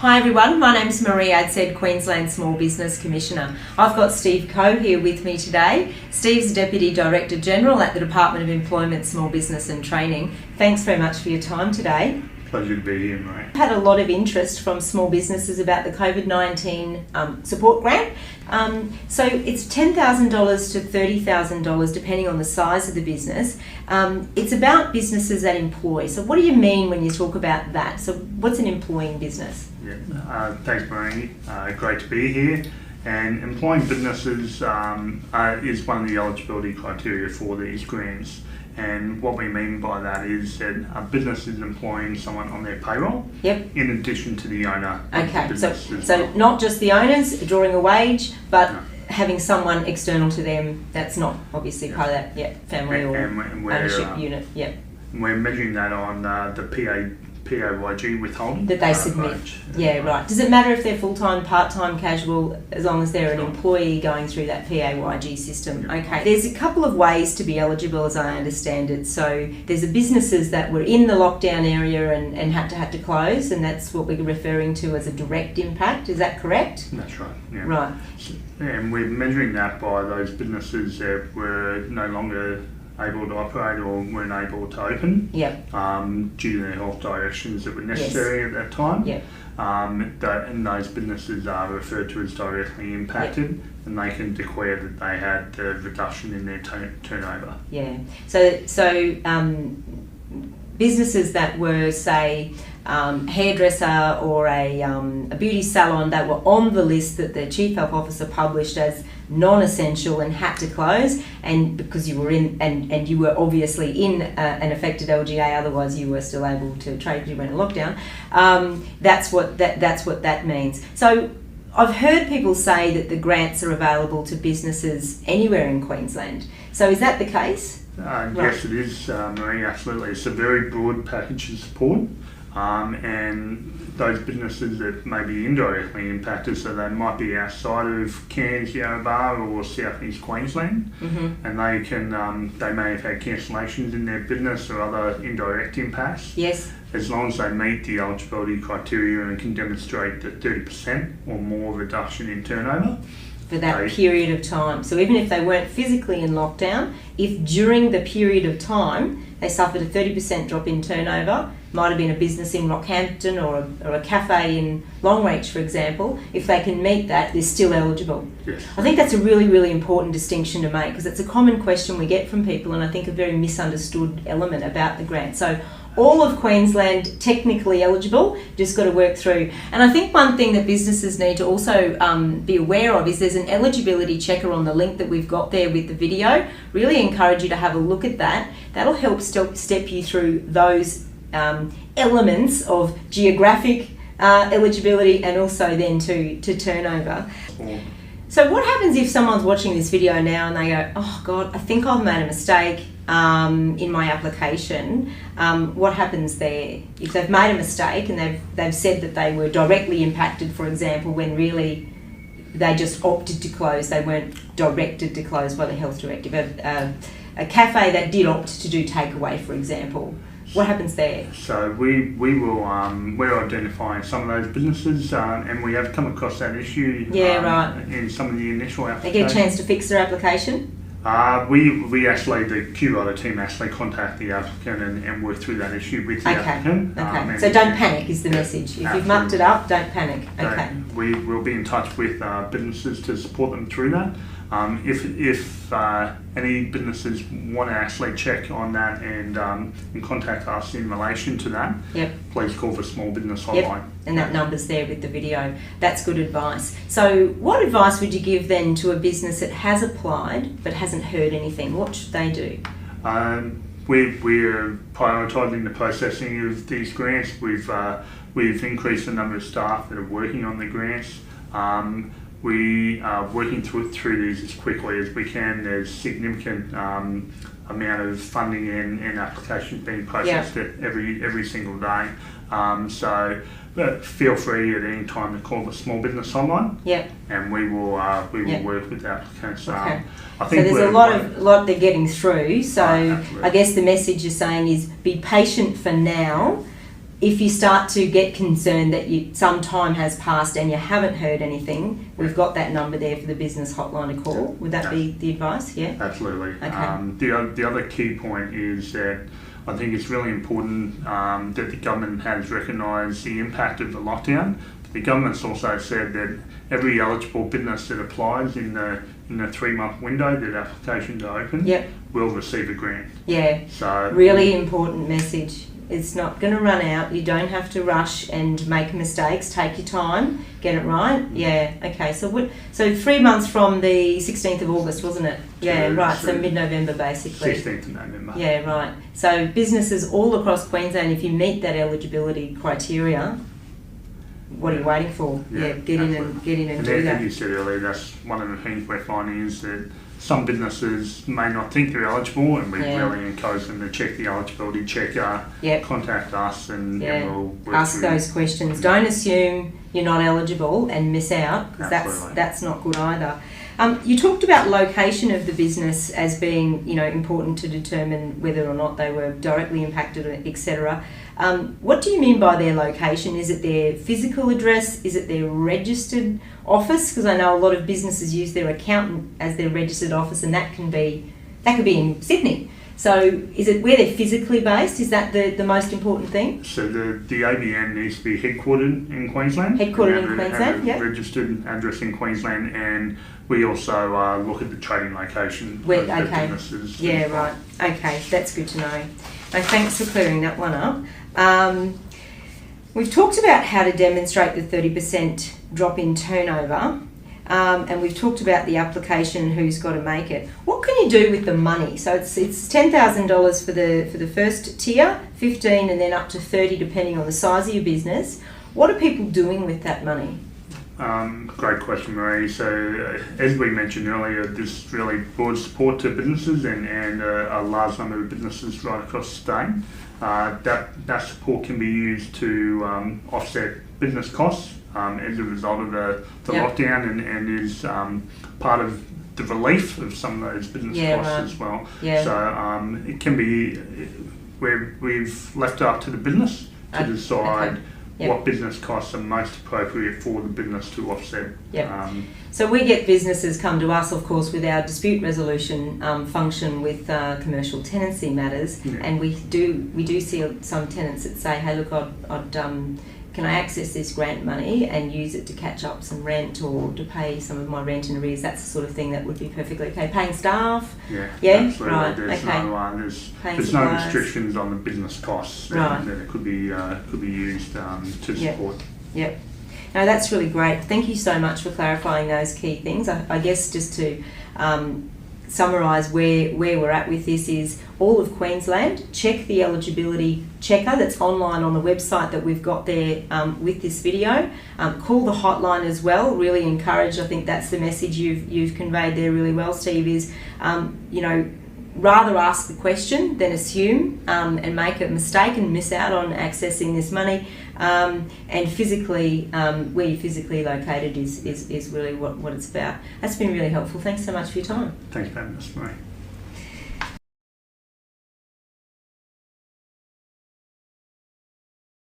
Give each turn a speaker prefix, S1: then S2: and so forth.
S1: Hi everyone, my name is Maree Adshead, Queensland Small Business Commissioner. I've got Steve Koch here with me today. Steve's Deputy Director General at the Department of Employment, Small Business and Training. Thanks very much for your time today.
S2: Pleasure to be here, Maree.
S1: I've had a lot of interest from small businesses about the COVID-19 support grant. So it's $10,000 to $30,000 depending on the size of the business. It's about businesses that employ. So what do you mean when you talk about that? So what's an employing business?
S2: Yeah, thanks, Maree. Great to be here. And employing businesses is one of the eligibility criteria for these grants. And what we mean by that is that a business is employing someone on their payroll, in addition to the owner.
S1: Okay, so not just the owners drawing a wage, but having someone external to them that's not obviously part of that family or ownership unit.
S2: We're measuring that on the PAYG withholding
S1: that they submit. Right. Does it matter if they're full-time, part-time, casual, as long as they're an employee going through that PAYG system? Okay. There's a couple of ways to be eligible, as I understand it. So there's the businesses that were in the lockdown area and had to close, and that's what we're referring to as a direct impact. Is that correct?
S2: That's right. Yeah.
S1: Right.
S2: And we're measuring that by those businesses that were no longer able to operate or weren't able to open due to the health directions that were necessary at that time. And those businesses are referred to as directly impacted, and they can declare that they had a reduction in their turnover.
S1: So businesses that were, say, hairdresser or a beauty salon that were on the list that the Chief Health Officer published as non-essential and had to close, and because you were in and you were obviously in an affected LGA, otherwise you were still able to trade because you went in lockdown. That's what that means. So I've heard people say that the grants are available to businesses anywhere in Queensland. So is that the case?
S2: Yes, it is, Maree, absolutely. It's a very broad package of support, and those businesses that may be indirectly impacted, so they might be outside of Cairns, Yarrabah or South East Queensland, and they may have had cancellations in their business or other indirect impacts.
S1: Yes.
S2: As long as they meet the eligibility criteria and can demonstrate that 30% or more reduction in turnover
S1: for that period of time. So even if they weren't physically in lockdown, if during the period of time they suffered a 30% drop in turnover, might have been a business in Rockhampton or a cafe in Longreach, for example, if they can meet that, they're still eligible.
S2: Yes.
S1: I think that's a really, really important distinction to make, because it's a common question we get from people, and I think a very misunderstood element about the grant. So all of Queensland technically eligible, just got to work through. And I think one thing that businesses need to also be aware of is there's an eligibility checker on the link that we've got there with the video. Really encourage you to have a look at that. That'll help step you through those elements of geographic eligibility and also then to turnover. So what happens if someone's watching this video now and they go, oh God, I think I've made a mistake in my application? What happens there? If they've made a mistake and they've said that they were directly impacted, for example, when really they just opted to close, they weren't directed to close by the health directive. A cafe that did opt to do takeaway, for example, what happens there?
S2: So we're identifying some of those businesses, and we have come across that issue in some of the initial applications.
S1: They get a chance to fix their application?
S2: We actually, the QRO team actually contact the applicant and work through that issue with the applicant.
S1: Okay. So don't panic is the message. If you've mucked it up, don't panic. Okay.
S2: We will be in touch with businesses to support them through that. If any businesses want to actually check on that and contact us in relation to that, please call for Small Business Hotline.
S1: And that number's there with the video. That's good advice. So what advice would you give then to a business that has applied but hasn't heard anything? What should they do?
S2: We're prioritising the processing of these grants. We've increased the number of staff that are working on the grants. We are working through these as quickly as we can. There's significant amount of funding and applications being processed every single day. But feel free at any time to call the Small Business Hotline. And we will work with applicants. I think
S1: so there's a lot they're getting through. So I guess the message you're saying is be patient for now. if you start to get concerned that some time has passed and you haven't heard anything, we've got that number there for the business hotline to call. Would that be the advice? Yeah?
S2: Absolutely.
S1: Okay.
S2: The other key point is that I think it's really important that the government has recognised the impact of the lockdown. But the government's also said that every eligible business that applies in the 3-month window that applications are open will receive a grant.
S1: Yeah. So really important message. It's not going to run out. You don't have to rush and make mistakes. Take your time, get it right. Yeah. Okay. So 3 months from the 16th of August, wasn't it? Yeah. Right. So mid-November, basically.
S2: 16th of November.
S1: Yeah. Right. So businesses all across Queensland, if you meet that eligibility criteria, what are you waiting for? Yeah. Get in and do that.
S2: As you said earlier, that's one of the things we're finding is that some businesses may not think they're eligible, and we really encourage them to check the eligibility checker, contact us, and we'll work
S1: ask those questions. Don't assume you're not eligible and miss out, because that's not good either. You talked about location of the business as being, important to determine whether or not they were directly impacted, etc. What do you mean by their location? Is it their physical address? Is it their registered office? Because I know a lot of businesses use their accountant as their registered office, and that could be in Sydney. So is it where they're physically based? Is that the most important thing?
S2: So the ABN needs to be headquartered in Queensland.
S1: Headquartered in Queensland,
S2: yeah. Registered address in Queensland, and we also look at the trading location of the businesses.
S1: Yeah, right. Okay, that's good to know. Thanks for clearing that one up. We've talked about how to demonstrate the 30% drop in turnover, and we've talked about the application and who's got to make it. What can you do with the money? So it's $10,000 for the first tier, 15, and then up to 30 depending on the size of your business. What are people doing with that money?
S2: Great question, Maree. So, as we mentioned earlier, this really broad support to businesses and a large number of businesses right across the state. That support can be used to offset business costs as a result of the lockdown, and is part of the relief of some of those business costs as well. Yeah. So it can be where we've left it up to the business to decide. What business costs are most appropriate for the business to offset.
S1: So we get businesses come to us, of course, with our dispute resolution function with commercial tenancy matters, and we do see some tenants that say, "Hey, look, can I access this grant money and use it to catch up some rent or to pay some of my rent in arrears?" That's the sort of thing that would be perfectly okay. Paying staff?
S2: Yeah, absolutely. Right. There's no restrictions on the business costs that it could be used to support.
S1: Yep. No, that's really great. Thank you so much for clarifying those key things. I guess just to summarise where we're at with this is all of Queensland, check the eligibility checker that's online on the website that we've got there with this video. Call the hotline as well. Really encourage, I think that's the message you've conveyed there really well, Steve, is rather ask the question than assume and make a mistake and miss out on accessing this money. And physically, where you're physically located is really what it's about. That's been really helpful. Thanks so much for your time.
S2: Thanks for having us, Maree.